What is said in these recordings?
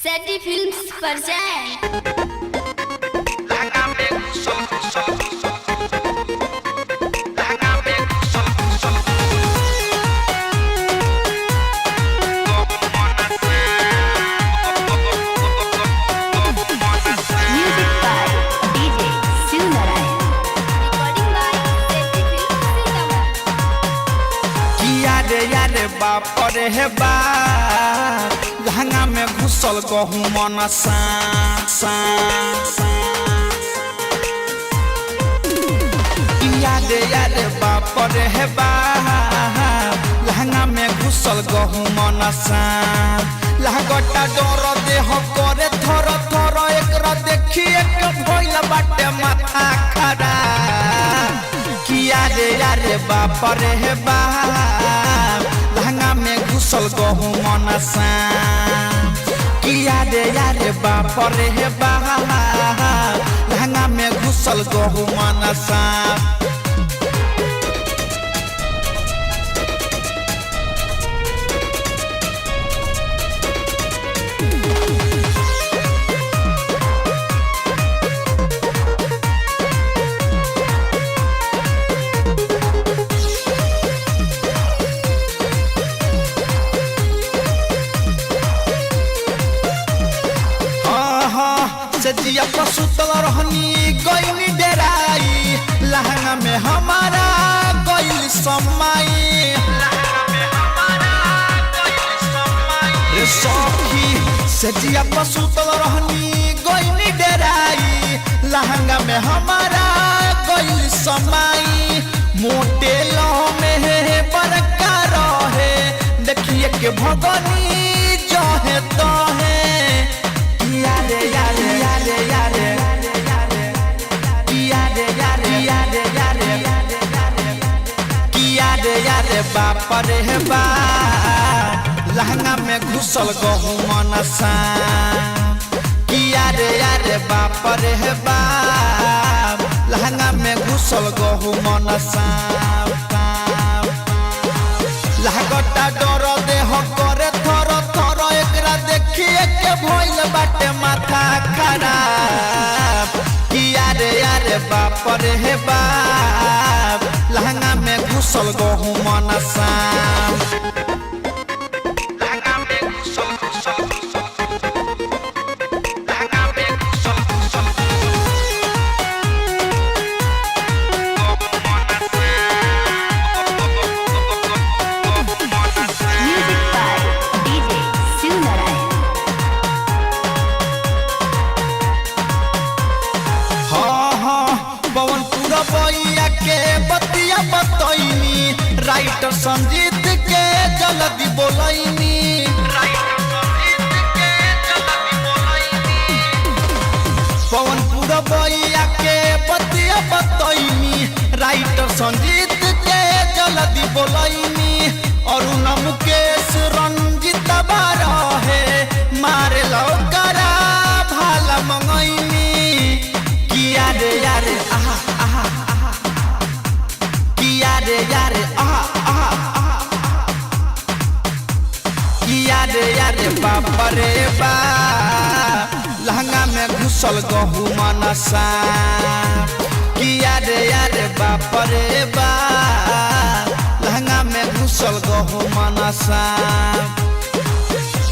सैटी films पर जाएं। बाप रे हे बाप लहंगा में घुसल गहू मन सा याद बाप रे हे बाप लहंगा में घुसल गहू मन सा लहगटा डर देह करे थर थर एकरा देखिए के भइल बाटे माथा खराब किया रे बाप रे हे बाप लहंगा में घुसल गहू मन सा किया रे बाप रे हे बाप लहंगा में घुसल गहू मन सा सजिया पसुतल रहनी गइनी डेराई लहंगा में हमारा गइल समाई रे सखी सजिया पसुतल रहनी गइनी डेराई लहंगा में हमारा गइल समाई मोटे लह में बरका रहे देखिए के भगनी जहे तहे बाप रे बाप लहंगा में घुसल गहू मन सा किया रे बाप रे बाप लहंगा में घुसल गहू मन सा लहगटा डर देह करे थर थर एकरा देखिए के भइल बाटे माथा खराब किया रे बाप रे बाप लहंगा में घुसल गहू मन सा बइया के बतिया बतैनी राइटर संजीत के जल्दी बोलैनी पवनपुर बइया के बतिया बतैनी राइटर संजीत के जल्दी बोलैनी अरुण मुकेश रंजित बारहे मारे लौकरा भाला मंगैनी किया रे आहा यारे यारे बाप रे बाप लहंगा में घुसल गहू मन सा किया रे बाप रे बाप लहंगा में घुसल गहू मन सा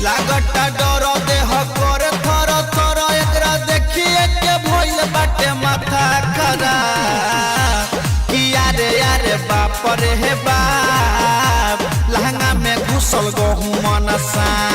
लागटा डर देह करे थर थर एकरा देखिए के भइल बाटे माथा खराब किया रे बाप रे बाप लहंगा में घुसल गहू मन सा।